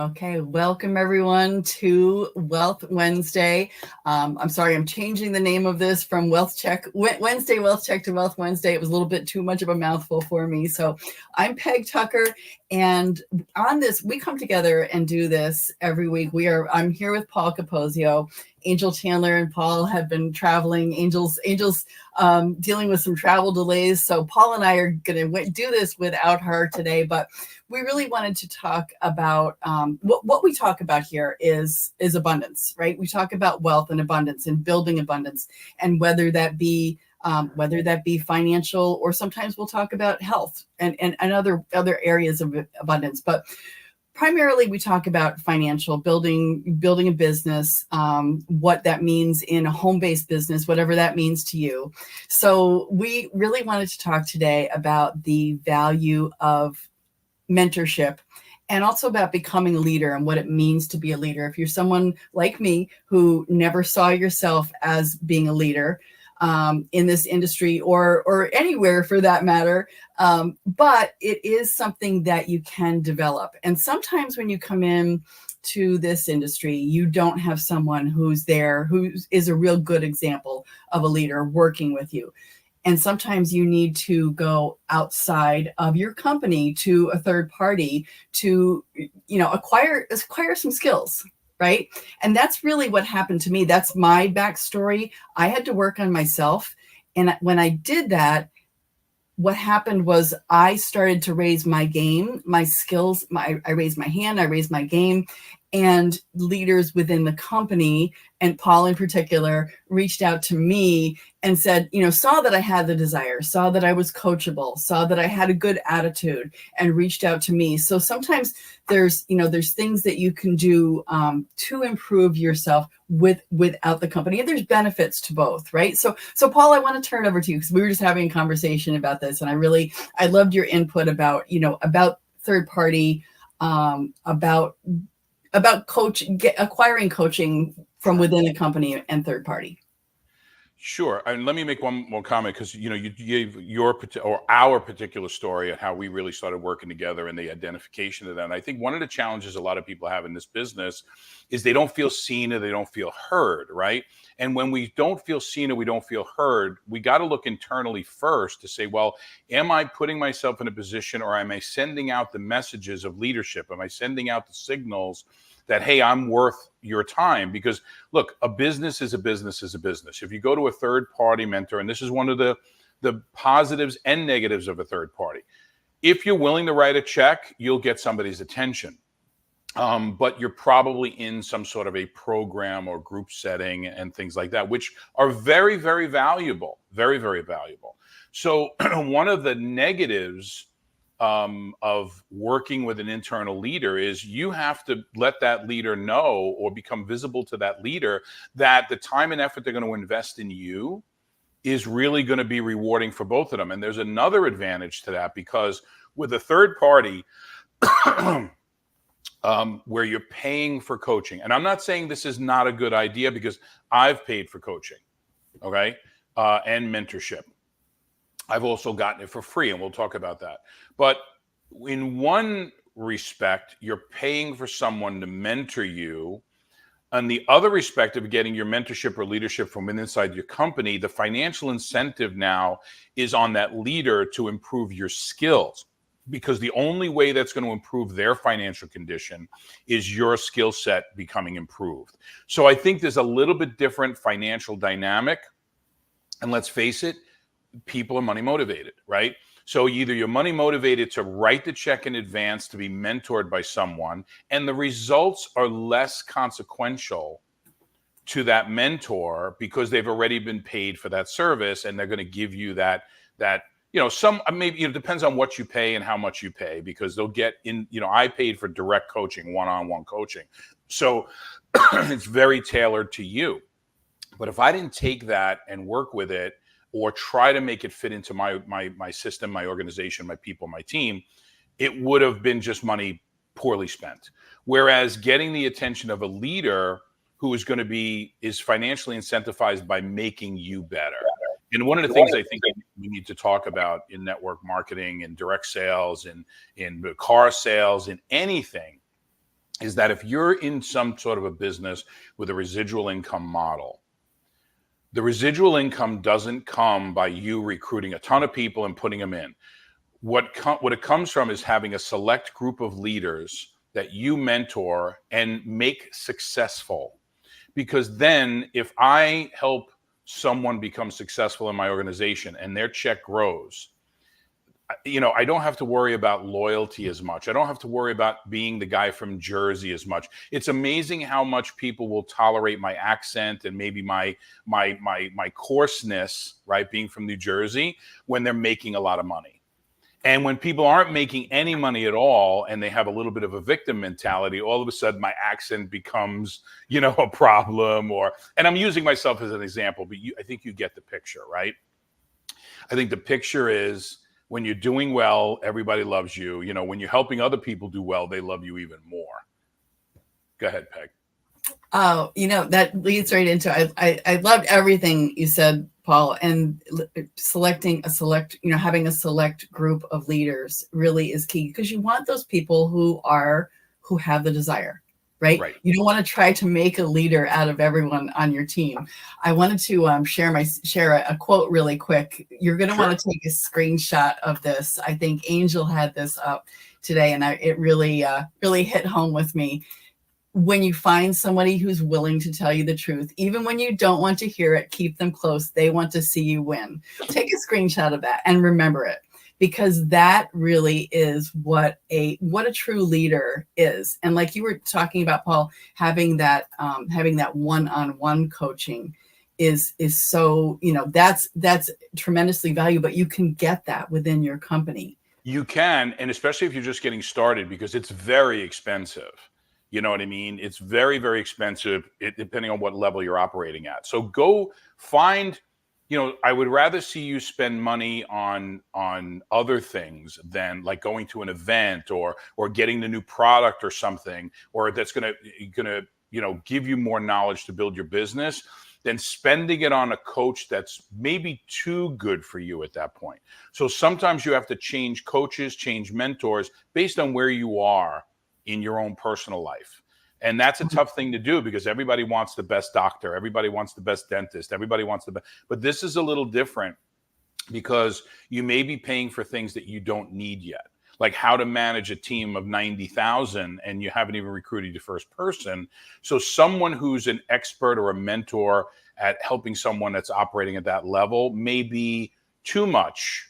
Okay, welcome everyone to Wealth Wednesday. I'm sorry, I'm changing the name of this from Wealth Check Wednesday, Wealth Check to Wealth Wednesday. It was a little bit too much of a mouthful for me. So I'm Peg Tucker, and on this, we come together and do this every week. I'm here with Paul Capozio. Angel Chandler and Paul have been traveling. Angel's dealing with some travel delays. So Paul and I are going to do this without her today, but we really wanted to talk about what we talk about here is abundance, right? We talk about wealth and abundance and building abundance, and whether that be financial, or sometimes we'll talk about health and other areas of abundance. But primarily we talk about financial, building a business, what that means in a home-based business, whatever that means to you. So we really wanted to talk today about the value of mentorship, and also about becoming a leader and what it means to be a leader. If you're someone like me who never saw yourself as being a leader in this industry or anywhere for that matter, but it is something that you can develop. And sometimes when you come in to this industry, you don't have someone who's there who is a real good example of a leader working with you. And sometimes you need to go outside of your company to a third party to, acquire some skills, right? And that's really what happened to me. That's my backstory. I had to work on myself. And when I did that, what happened was I started to raise my game, my skills. I raised my hand, I raised my game, and leaders within the company, and Paul in particular, reached out to me and said, saw that I had the desire, saw that I was coachable, saw that I had a good attitude, and reached out to me. So sometimes there's things that you can do to improve yourself without the company. And there's benefits to both, right? So Paul, I want to turn over to you, because we were just having a conversation about this, and I loved your input about third party, about acquiring coaching from within a company and third party. Sure. And let me make one more comment, because you gave our particular story of how we really started working together and the identification of that. And I think one of the challenges a lot of people have in this business is they don't feel seen or they don't feel heard, right? And when we don't feel seen or we don't feel heard, we got to look internally first to say, well, am I putting myself in a position, or am I sending out the messages of leadership? Am I sending out the signals that, hey, I'm worth your time? Because look, a business is a business is a business. If you go to a third party mentor, and this is one of the positives and negatives of a third party, if you're willing to write a check, you'll get somebody's attention. But you're probably in some sort of a program or group setting and things like that, which are very, very valuable, very, very valuable. So one of the negatives of working with an internal leader is you have to let that leader know, or become visible to that leader, that the time and effort they're going to invest in you is really going to be rewarding for both of them. And there's another advantage to that, because with a third party, where you're paying for coaching, and I'm not saying this is not a good idea, because I've paid for coaching, okay, and mentorship. I've also gotten it for free, and we'll talk about that. But in one respect, you're paying for someone to mentor you. On the other respect of getting your mentorship or leadership from inside your company, the financial incentive now is on that leader to improve your skills, because the only way that's going to improve their financial condition is your skill set becoming improved. So I think there's a little bit different financial dynamic. And let's face it, people are money motivated, right? So either you're money motivated to write the check in advance to be mentored by someone, and the results are less consequential to that mentor because they've already been paid for that service, and they're going to give you that some, maybe it depends on what you pay and how much you pay, because they'll get in, I paid for direct coaching, one-on-one coaching. So it's very tailored to you. But if I didn't take that and work with it, or try to make it fit into my system, my organization, my people, my team, it would have been just money poorly spent. Whereas getting the attention of a leader who is financially incentivized by making you better. And one of the things I think we need to talk about in network marketing and direct sales and in car sales and anything is that if you're in some sort of a business with a residual income model, the residual income doesn't come by you recruiting a ton of people and putting them in. What it comes from is having a select group of leaders that you mentor and make successful. Because then if I help someone become successful in my organization and their check grows, I don't have to worry about loyalty as much. I don't have to worry about being the guy from Jersey as much. It's amazing how much people will tolerate my accent and maybe my coarseness, right, being from New Jersey, when they're making a lot of money. And when people aren't making any money at all and they have a little bit of a victim mentality, all of a sudden my accent becomes, a problem. And I'm using myself as an example, but I think you get the picture, right? I think the picture is, when you're doing well, everybody loves you. When you're helping other people do well, they love you even more. Go ahead, Peg. Oh, that leads right into, I loved everything you said, Paul, and having a select group of leaders really is key, because you want those people who have the desire, right? You don't want to try to make a leader out of everyone on your team. I wanted to share a quote really quick. You're going to want to take a screenshot of this. I think Angel had this up today, and it really hit home with me. When you find somebody who's willing to tell you the truth, even when you don't want to hear it, keep them close. They want to see you win. Take a screenshot of that and remember it, because that really is what a true leader is. And like you were talking about, Paul, having that one-on-one coaching is so, that's tremendously valuable, but you can get that within your company. You can, and especially if you're just getting started, because it's very expensive. You know what I mean? It's very, very expensive, depending on what level you're operating at. So go find, I would rather see you spend money on other things than like going to an event or getting the new product or something, or that's gonna give you more knowledge to build your business, than spending it on a coach that's maybe too good for you at that point. So sometimes you have to change coaches, change mentors based on where you are in your own personal life. And that's a tough thing to do, because everybody wants the best doctor, everybody wants the best dentist, everybody wants the best. But this is a little different, because you may be paying for things that you don't need yet, like how to manage a team of 90,000 and you haven't even recruited your first person. So someone who's an expert or a mentor at helping someone that's operating at that level may be too much,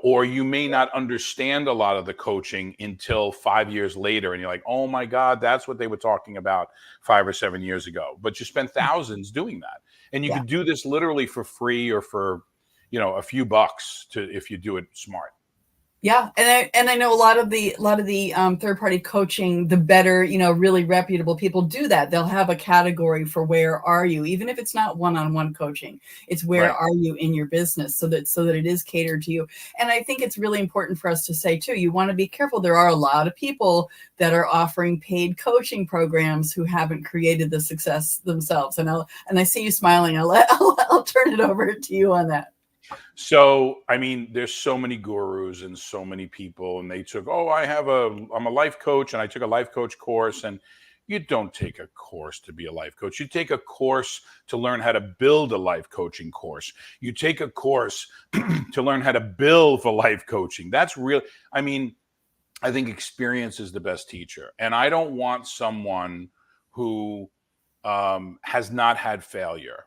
or you may not understand a lot of the coaching until 5 years later. And you're like, oh my God, that's what they were talking about 5 or 7 years ago. But you spent thousands doing that. And you could do this literally for free or for, a few bucks if you do it smart. Yeah. And I know a lot of the third party coaching, the better, really reputable people do that. They'll have a category for where are you, even if it's not one-on-one coaching, it's where are you in your business, so that it is catered to you. And I think it's really important for us to say too, you want to be careful. There are a lot of people that are offering paid coaching programs who haven't created the success themselves. And I see you smiling. I'll turn it over to you on that. So, there's so many gurus and so many people, and they took, I'm a life coach, and I took a life coach course. And you don't take a course to be a life coach. You take a course to learn how to build a life coaching course. You take a course to learn how to build for life coaching. That's real. I think experience is the best teacher. And I don't want someone who has not had failure.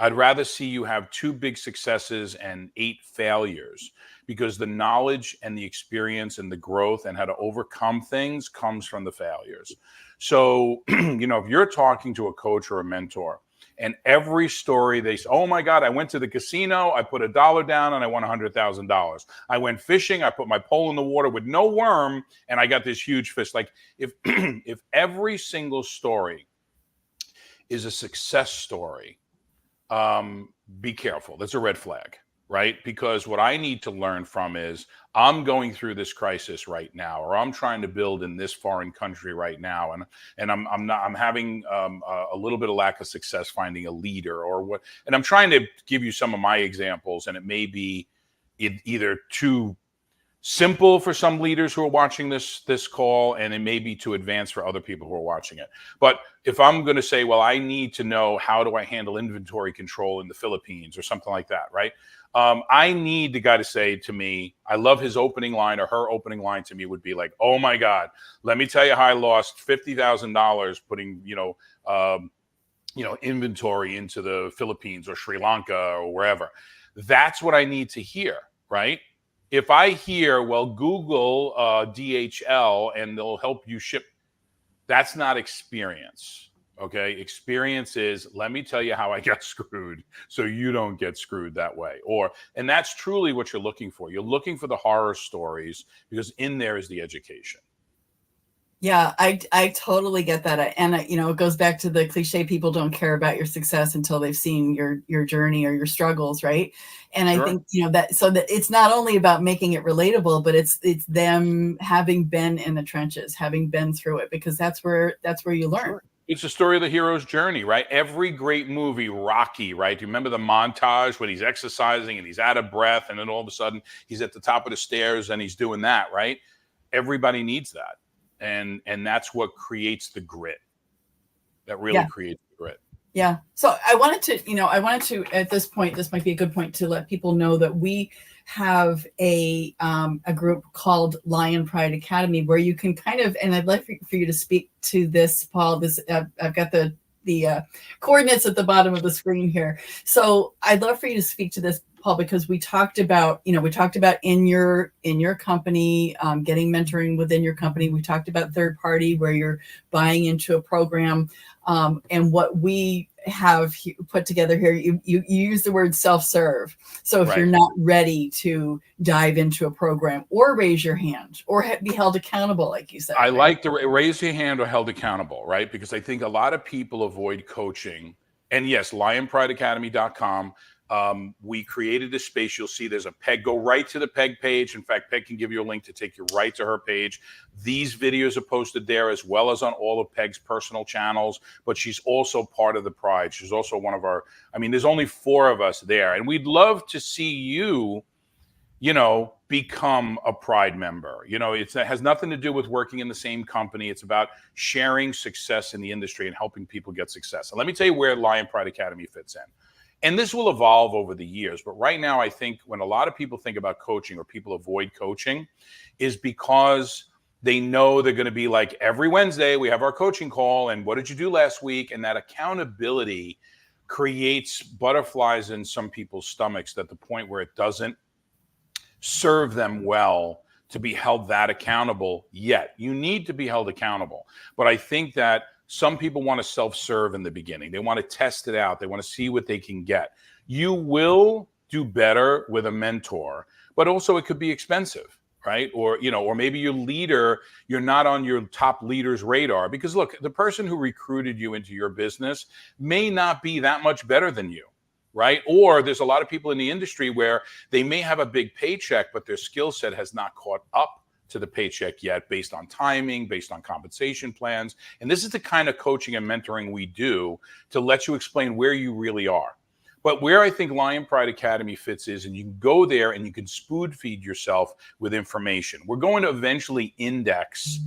I'd rather see you have 2 big successes and 8 failures, because the knowledge and the experience and the growth and how to overcome things comes from the failures. So, if you're talking to a coach or a mentor, and every story they say, oh my God, I went to the casino, I put $1 down and I won $100,000. I went fishing, I put my pole in the water with no worm and I got this huge fish. Like if every single story is a success story, be careful. That's a red flag, right? Because what I need to learn from is, I'm going through this crisis right now, or I'm trying to build in this foreign country right now, and I'm having a little bit of lack of success finding a leader or what. And I'm trying to give you some of my examples, and it may be either too Simple for some leaders who are watching this call, and it may be too advanced for other people who are watching it. But if I'm going to say, well, I need to know how do I handle inventory control in the Philippines or something like that, right? I need the guy to say to me, I love his opening line, or her opening line to me would be like, oh my God, let me tell you how I lost $50,000 putting, inventory into the Philippines or Sri Lanka or wherever. That's what I need to hear, right? If I hear, well, Google DHL and they'll help you ship, that's not experience. Okay. Experience is, let me tell you how I got screwed so you don't get screwed that way. And that's truly what you're looking for. You're looking for the horror stories, because in there is the education. Yeah, I totally get that. And it goes back to the cliche, people don't care about your success until they've seen your journey or your struggles, right? And I think, that it's not only about making it relatable, but it's them having been in the trenches, having been through it, because that's where you learn. Sure. It's the story of the hero's journey, right? Every great movie, Rocky, right? Do you remember the montage when he's exercising and he's out of breath, and then all of a sudden he's at the top of the stairs and he's doing that, right? Everybody needs that. And that's what creates the grit. That really creates the grit. Yeah. So I wanted to, at this point, this might be a good point to let people know that we have a group called Lion Pride Academy, where you can kind of, and I'd like for you to speak to this, Paul. I've got the coordinates at the bottom of the screen here. So I'd love for you to speak to this, Paul, because we talked about in your company, getting mentoring within your company. We talked about third party, where you're buying into a program, and what we have put together here. You use the word self-serve. So if you're not ready to dive into a program, or raise your hand, or be held accountable, like you said. I like to raise your hand or held accountable, right? Because I think a lot of people avoid coaching. And yes, lionprideacademy.com. We created a space. You'll see there's a Peg. Go right to the Peg page. In fact, Peg can give you a link to take you right to her page. These videos are posted there, as well as on all of Peg's personal channels. But she's also part of the Pride. She's also one of our, there's only 4 of us there. And we'd love to see you, become a Pride member. It has nothing to do with working in the same company. It's about sharing success in the industry and helping people get success. And let me tell you where Lion Pride Academy fits in. And this will evolve over the years. But right now, I think when a lot of people think about coaching, or people avoid coaching, is because they know they're going to be like, every Wednesday we have our coaching call, and what did you do last week? And that accountability creates butterflies in some people's stomachs, at the point where it doesn't serve them well to be held that accountable yet. You need to be held accountable. But I think that some people want to self-serve in the beginning. They want to test it out. They want to see what they can get. You will do better with a mentor, but also it could be expensive, right? Or maybe your leader, you're not on your top leader's radar, because look, the person who recruited you into your business may not be that much better than you, right? Or there's a lot of people in the industry where they may have a big paycheck, but their skill set has not caught up to the paycheck yet, based on timing, based on compensation plans. And this is the kind of coaching and mentoring we do, to let you explain where you really are. But where I think Lion Pride Academy fits is, and you can go there and you can spoon feed yourself with information. We're going to eventually index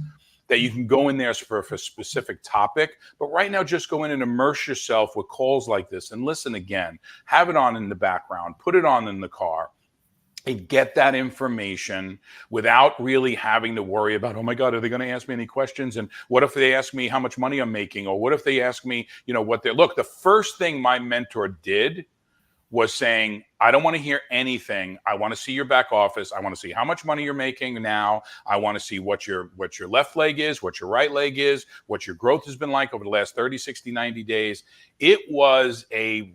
that you can go in there for a specific topic. But right now, just go in and immerse yourself with calls like this and listen again. Have it on in the background, put it on in the car, and get that information without really having to worry about, oh my God, are they going to ask me any questions? And what if they ask me how much money I'm making? Or what if they ask me, what they're, look, the first thing my mentor did was saying, I don't want to hear anything. I want to see your back office. I want to see how much money you're making now. I want to see what your left leg is, what your right leg is, what your growth has been like over the last 30, 60, 90 days. It was an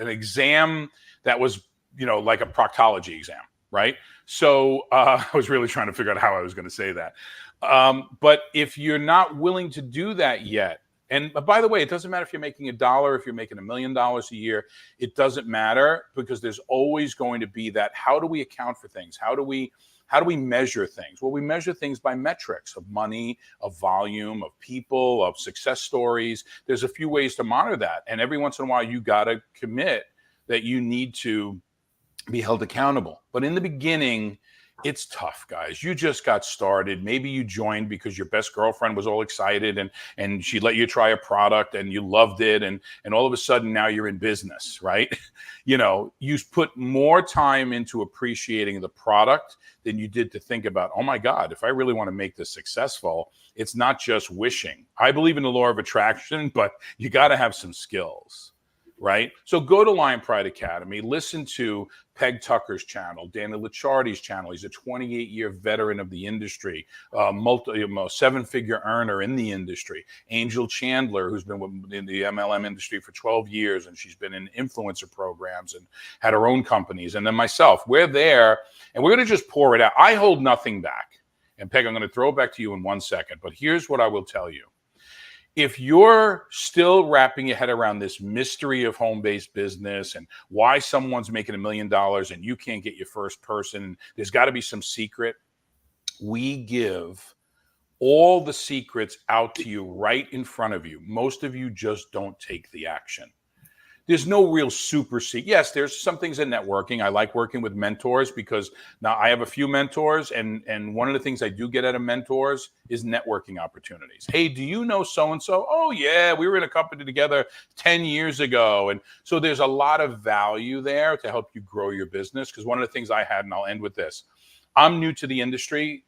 exam that was, like a proctology exam, right? So I was really trying to figure out how I was going to say that. But if you're not willing to do that yet, and by the way, it doesn't matter if you're making $1, if you're making $1 million a year, it doesn't matter, because there's always going to be that, how do we account for things? How do we measure things? Well, we measure things by metrics of money, of volume, of people, of success stories. There's a few ways to monitor that. And every once in a while, you got to commit that you need to be held accountable. But in the beginning, it's tough, guys. You just got started. Maybe you joined because your best girlfriend was all excited and she let you try a product and you loved it. And all of a sudden now you're in business, right? You put more time into appreciating the product than you did to think about, oh my God, if I really want to make this successful, it's not just wishing. I believe in the law of attraction, but you got to have some skills. Right? So go to Lion Pride Academy, listen to Peg Tucker's channel, Danny Licciardi's channel. He's a 28-year veteran of the industry, seven-figure earner in the industry. Angel Chandler, who's been in the MLM industry for 12 years, and she's been in influencer programs and had her own companies. And then myself, we're there, and we're going to just pour it out. I hold nothing back. And Peg, I'm going to throw it back to you in 1 second, but here's what I will tell you. If you're still wrapping your head around this mystery of home-based business and why someone's making $1 million and you can't get your first person, there's got to be some secret. We give all the secrets out to you right in front of you. Most of you just don't take the action. There's no real super secret. Yes, there's some things in networking. I like working with mentors because now I have a few mentors, and one of the things I do get out of mentors is networking opportunities. Hey, do you know so-and-so? Oh, yeah, we were in a company together 10 years ago. And so there's a lot of value there to help you grow your business, because one of the things I had, and I'll end with this, I'm new to the industry.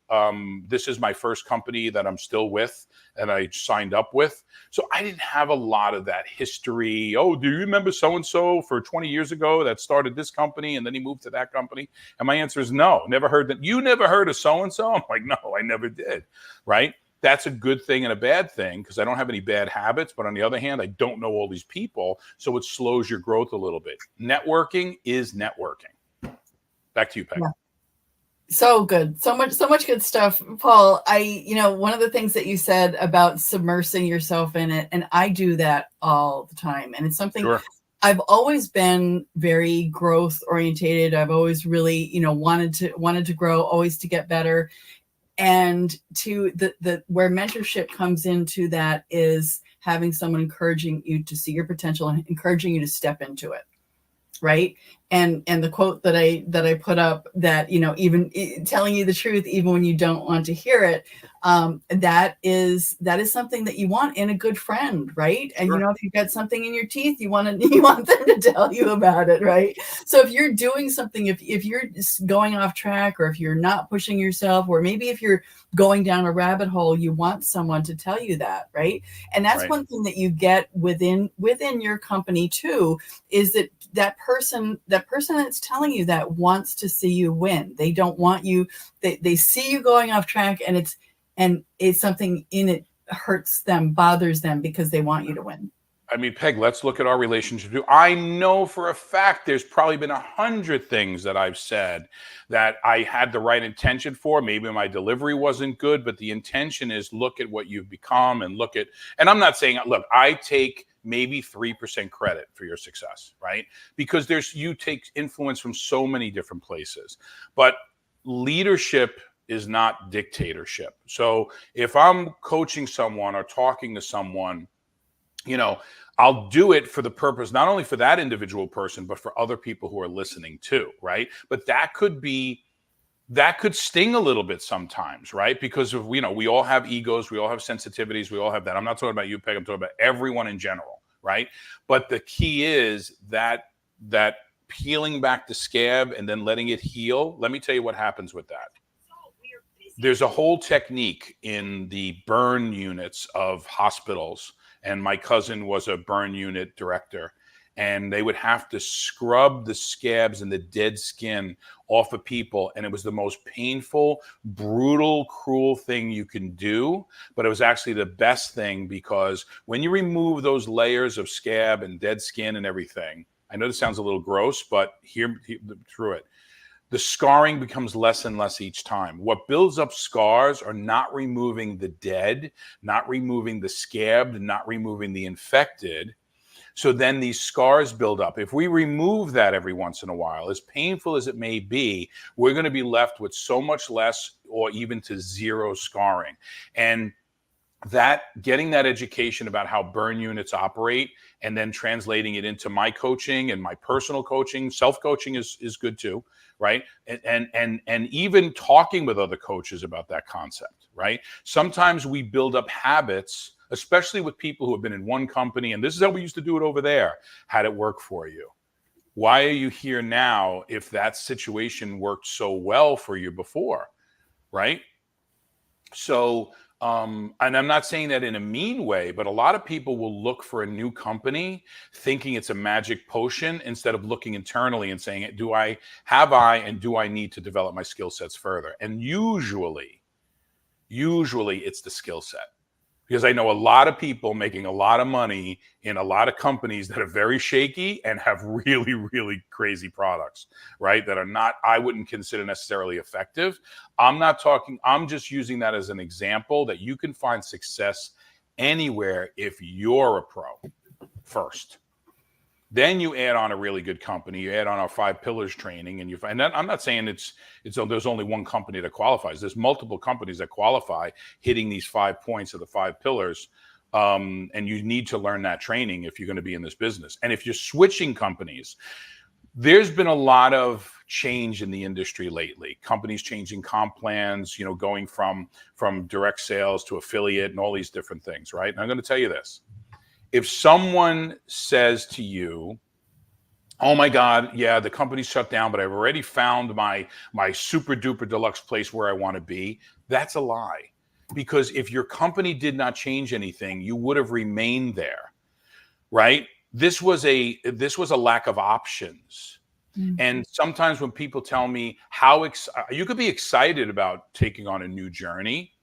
This is my first company that I'm still with and I signed up with. So I didn't have a lot of that history. Oh, do you remember so-and-so for 20 years ago that started this company and then he moved to that company? And my answer is no, never heard that. You never heard of so-and-so? I'm like, no, I never did. Right? That's a good thing and a bad thing because I don't have any bad habits. But on the other hand, I don't know all these people. So it slows your growth a little bit. Networking is networking. Back to you, Peg. Yeah. So good. So much good stuff. Paul, one of the things that you said about submersing yourself in it, and I do that all the time. And it's something Sure. I've always been very growth orientated. I've always really, wanted to grow, always to get better. And to the where mentorship comes into that is having someone encouraging you to see your potential and encouraging you to step into it. Right. And the quote that I put up that, even telling you the truth, even when you don't want to hear it, that is something that you want in a good friend. Right. And, Sure. if you've got something in your teeth, you want them to tell you about it. Right. So if you're doing something, if you're just going off track, or if you're not pushing yourself, or maybe if you're going down a rabbit hole, you want someone to tell you that. Right. And that's Right. one thing that you get within your company, too, is that person that's telling you that wants to see you win. They don't want you, they see you going off track, and it's something in it hurts them, bothers them, because they want you to win. I mean, Peg, let's look at our relationship. I know for a fact there's probably been 100 things that I've said that I had the right intention for. Maybe my delivery wasn't good, but the intention is look at what you've become and and I'm not saying, look, I take maybe 3% credit for your success, right? Because you take influence from so many different places. But leadership is not dictatorship. So if I'm coaching someone or talking to someone, I'll do it for the purpose, not only for that individual person, but for other people who are listening too, right? But that could sting a little bit sometimes, right? Because we all have egos, we all have sensitivities, we all have that. I'm not talking about you, Peg, I'm talking about everyone in general, right? But the key is that peeling back the scab and then letting it heal. Let me tell you what happens with that. There's a whole technique in the burn units of hospitals. And my cousin was a burn unit director, and they would have to scrub the scabs and the dead skin off of people. And it was the most painful, brutal, cruel thing you can do. But it was actually the best thing, because when you remove those layers of scab and dead skin and everything, I know this sounds a little gross, but hear through it. The scarring becomes less and less each time. What builds up scars are not removing the dead, not removing the scabbed, not removing the infected. So then these scars build up. If we remove that every once in a while, as painful as it may be, we're going to be left with so much less, or even to zero scarring. And that getting that education about how burn units operate and then translating it into my coaching and my personal coaching, self-coaching is good too, right? And even talking with other coaches about that concept, right? Sometimes we build up habits, especially with people who have been in one company, and this is how we used to do it over there. How'd it work for you? Why are you here now if that situation worked so well for you before, right? So, and I'm not saying that in a mean way, but a lot of people will look for a new company thinking it's a magic potion instead of looking internally and saying, and do I need to develop my skill sets further? And usually it's the skill set. Because I know a lot of people making a lot of money in a lot of companies that are very shaky and have really, really crazy products, right? That are not, I wouldn't consider necessarily effective. I'm just using that as an example that you can find success anywhere if you're a pro first. Then you add on a really good company. You add on our 5 pillars training, and you find that I'm not saying there's only one company that qualifies. There's multiple companies that qualify hitting these 5 points of the 5 pillars, and you need to learn that training if you're going to be in this business. And if you're switching companies, there's been a lot of change in the industry lately. Companies changing comp plans, going from direct sales to affiliate and all these different things, right? And I'm going to tell you this. If someone says to you, oh my God, yeah, the company's shut down, but I've already found my super duper deluxe place where I want to be, that's a lie. Because if your company did not change anything, you would have remained there, right? This was a lack of options. Mm-hmm. And sometimes when people tell me you could be excited about taking on a new journey,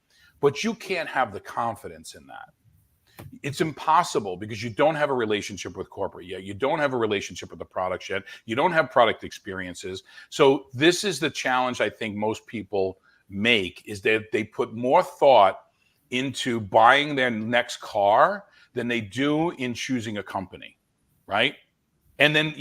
but you can't have the confidence in that. It's impossible because you don't have a relationship with corporate yet. You don't have a relationship with the products yet. You don't have product experiences. So this is the challenge I think most people make, is that they put more thought into buying their next car than they do in choosing a company, right? And then,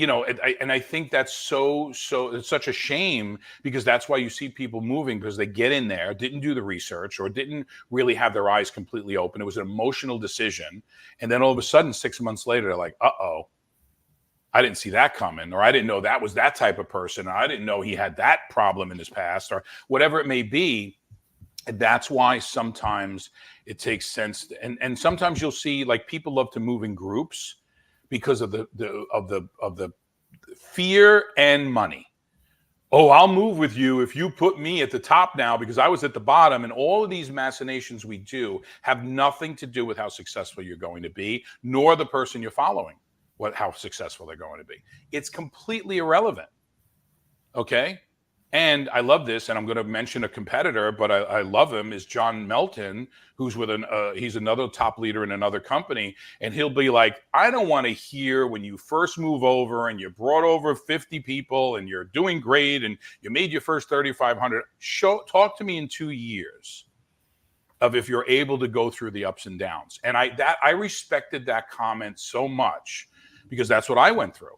I think that's so it's such a shame, because that's why you see people moving, because they get in there, didn't do the research, or didn't really have their eyes completely open. It was an emotional decision. And then all of a sudden, 6 months later, they're like, uh-oh, I didn't see that coming, or I didn't know that was that type of person, or I didn't know he had that problem in his past, or whatever it may be. And that's why sometimes it takes sense. And sometimes you'll see, like, people love to move in groups because of the fear and money. Oh, I'll move with you if you put me at the top now because I was at the bottom. And all of these machinations we do have nothing to do with how successful you're going to be, nor the person you're following, how successful they're going to be. It's completely irrelevant. Okay? And I love this, and I'm going to mention a competitor, but I love him, is John Melton, who's he's another top leader in another company. And he'll be like, I don't want to hear when you first move over and you brought over 50 people and you're doing great and you made your first 3,500. Talk to me in 2 years of if you're able to go through the ups and downs. And I respected that comment so much, because that's what I went through.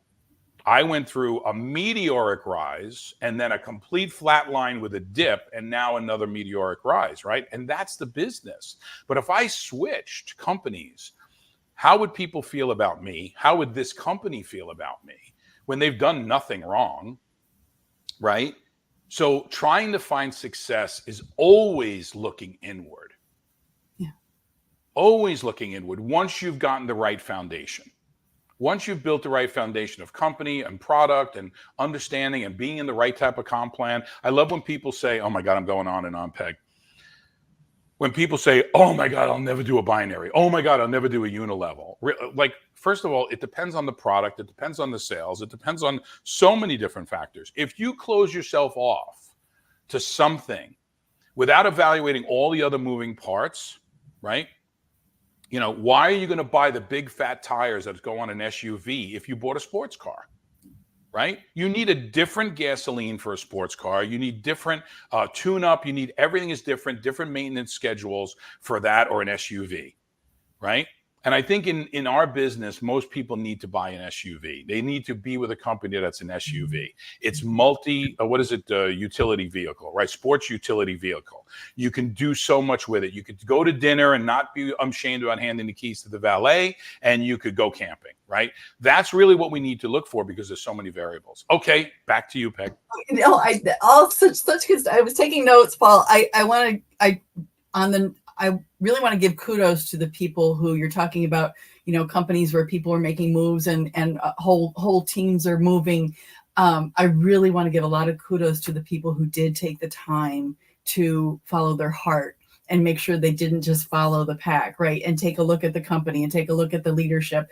I went through a meteoric rise and then a complete flat line with a dip, and now another meteoric rise, right? And that's the business. But if I switched companies, how would people feel about me? How would this company feel about me when they've done nothing wrong, right? So trying to find success is always looking inward. Yeah. Always looking inward once you've gotten the right foundation. Once you've built the right foundation of company and product and understanding and being in the right type of comp plan. I love when people say, oh my God, I'm going on and on, Peg. When people say, oh my God, I'll never do a binary. Oh my God, I'll never do a unilevel. Like, first of all, it depends on the product. It depends on the sales. It depends on so many different factors. If you close yourself off to something without evaluating all the other moving parts, right? Why are you going to buy the big fat tires that go on an SUV if you bought a sports car, right? You need a different gasoline for a sports car. You need different tune-up. Everything is different maintenance schedules for that or an SUV, right? And I think in our business, most people need to buy an SUV. They need to be with a company that's an SUV. It's utility vehicle, right? Sports utility vehicle. You can do so much with it. You could go to dinner and not be ashamed about handing the keys to the valet, and you could go camping, right? That's really what we need to look for because there's so many variables. Okay, back to you, Peg. No, all such good stuff. I was taking notes, Paul. I really want to give kudos to the people who you're talking about, companies where people are making moves and whole teams are moving. I really want to give a lot of kudos to the people who did take the time to follow their heart and make sure they didn't just follow the pack, right? And take a look at the company and take a look at the leadership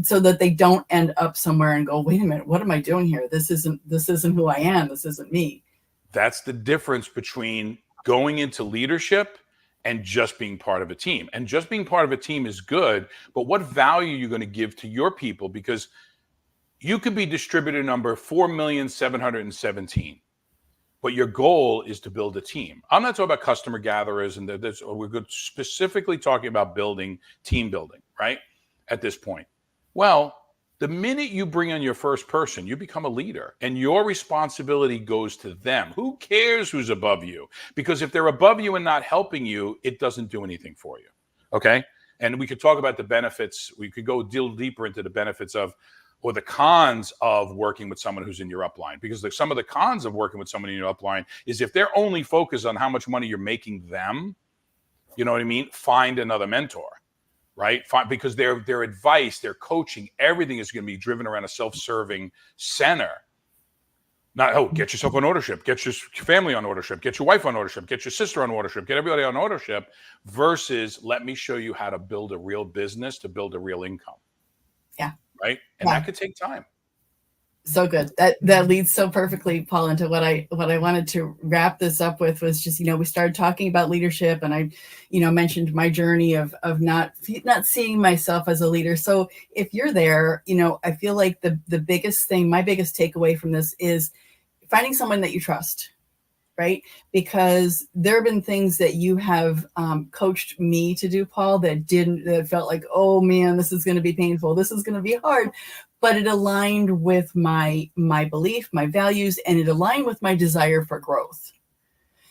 so that they don't end up somewhere and go, wait a minute, what am I doing here? This isn't who I am. This isn't me. That's the difference between going into leadership and just being part of a team. And just being part of a team is good, but what value are you going to give to your people? Because you could be distributor number 4,717,000, but your goal is to build a team. I'm not talking about customer gatherers, and we're specifically talking about team building, right? At this point. Well, the minute you bring on your first person, you become a leader and your responsibility goes to them. Who cares who's above you? Because if they're above you and not helping you, it doesn't do anything for you. Okay. And we could talk about the benefits. We could go deeper into the benefits or the cons of working with someone who's in your upline, because some of the cons of working with someone in your upline is if they're only focused on how much money you're making them, you know what I mean? Find another mentor. Right? Because their advice, their coaching, everything is going to be driven around a self-serving center. Not, get yourself on ordership, get your family on ordership, get your wife on ordership, get your sister on ordership, get everybody on ordership, versus let me show you how to build a real business to build a real income. Yeah. Right? And that could take time. So good. That leads so perfectly, Paul, into what I wanted to wrap this up with was just, we started talking about leadership, and I, mentioned my journey of not seeing myself as a leader. So if you're there, I feel like the biggest thing, my biggest takeaway from this is finding someone that you trust, right? Because there have been things that you have coached me to do, Paul, that felt like, oh man, this is going to be painful. This is going to be hard. But it aligned with my belief, my values, and it aligned with my desire for growth.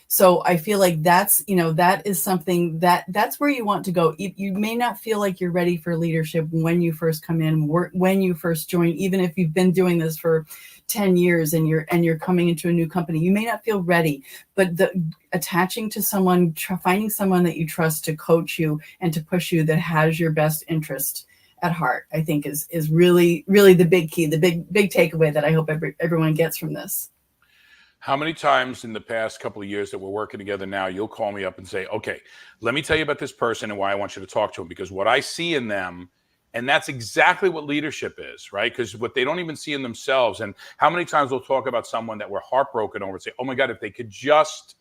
So I feel like that's is something that's where you want to go. You may not feel like you're ready for leadership when you first come in, when you first join, even if you've been doing this for 10 years and you're coming into a new company, you may not feel ready, but attaching to someone, finding someone that you trust to coach you and to push you, that has your best interest at heart, I think is really, really the big key, the big takeaway that I hope everyone gets from this. How many times in the past couple of years that we're working together now, you'll call me up and say, okay, let me tell you about this person and why I want you to talk to them, because what I see in them, and that's exactly what leadership is, right? Because what they don't even see in themselves. And how many times we'll talk about someone that we're heartbroken over and say, oh my God, if they could just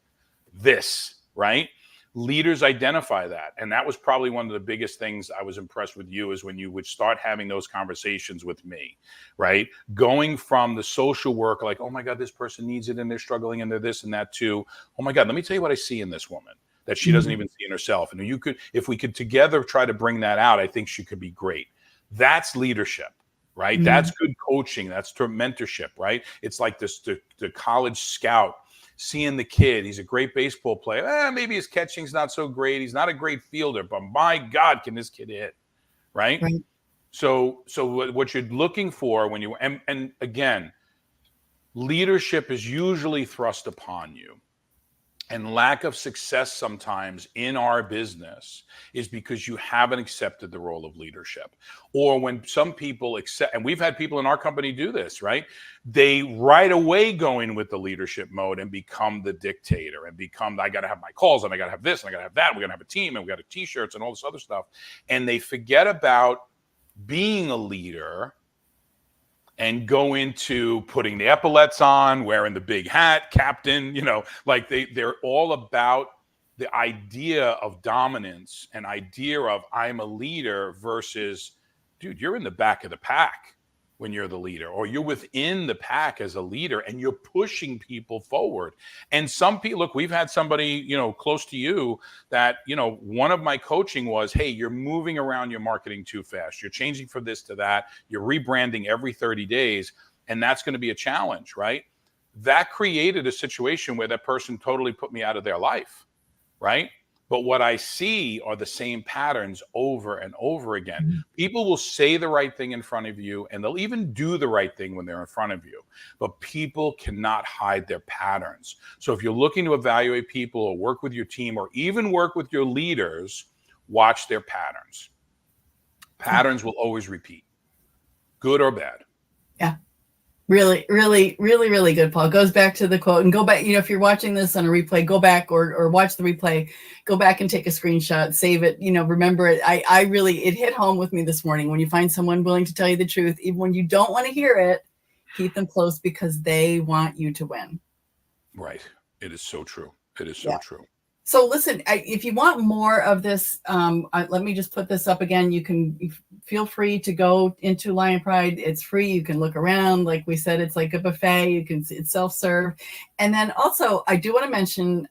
this, right? Leaders identify that. And that was probably one of the biggest things I was impressed with you, is when you would start having those conversations with me, right? Going from the social work, like, oh my God, this person needs it and they're struggling and they're this and that too. Oh my God, let me tell you what I see in this woman that she doesn't even see in herself. And if we could together try to bring that out, I think she could be great. That's leadership, right? That's good coaching. That's mentorship, right? It's like this, the college scout, seeing the kid, he's a great baseball player. Maybe his catching's not so great. He's not a great fielder, but my God, can this kid hit, right? So what you're looking for when you, and again, leadership is usually thrust upon you. And lack of success sometimes in our business is because you haven't accepted the role of leadership. Or when some people accept, and we've had people in our company do this, right? They right away go in with the leadership mode and become the dictator and become, I got to have my calls and I got to have this and I got to have that. We're going to have a team and we got to t-shirts and all this other stuff. And they forget about being a leader and go into putting the epaulets on, wearing the big hat, captain, like they're all about the idea of dominance, an idea of I'm a leader versus, dude, you're in the back of the pack when you're the leader, or you're within the pack as a leader and you're pushing people forward. And some people, look, we've had somebody, close to you that, one of my coaching was, hey, you're moving around your marketing too fast. You're changing from this to that. You're rebranding every 30 days. And that's going to be a challenge, right? That created a situation where that person totally put me out of their life, right? But what I see are the same patterns over and over again. Mm-hmm. People will say the right thing in front of you, and they'll even do the right thing when they're in front of you. But people cannot hide their patterns. So if you're looking to evaluate people or work with your team or even work with your leaders, watch their patterns. Patterns will always repeat, good or bad. Yeah. Really, really, really, really good, Paul. Goes back to the quote, and go back, if you're watching this on a replay, go back or watch the replay, go back and take a screenshot, save it, remember it. It hit home with me this morning. When you find someone willing to tell you the truth, even when you don't want to hear it, keep them close because they want you to win. Right. It is so true. It is so true. So listen, if you want more of this, let me just put this up again. You can feel free to go into Lion Pride. It's free. You can look around. Like we said, it's like a buffet. It's self-serve. And then also, I do want to mention,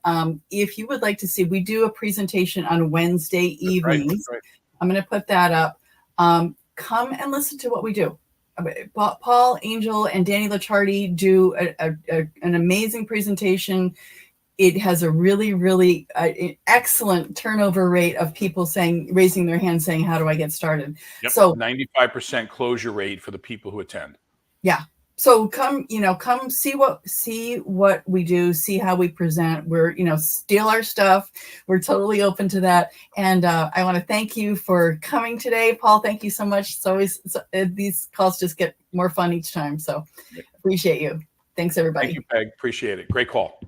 if you would like to see, we do a presentation on Wednesday evenings. Right. I'm going to put that up. Come and listen to what we do. Paul Angel and Danny Licciardi do an amazing presentation. It has a really, really excellent turnover rate of people raising their hand saying, how do I get started? Yep. So 95% closure rate for the people who attend. Yeah. So come see what we do, see how we present. We're, steal our stuff. We're totally open to that. And I want to thank you for coming today, Paul. Thank you so much. It's always, these calls just get more fun each time. So appreciate you. Thanks, everybody. Thank you, Peg. Appreciate it. Great call.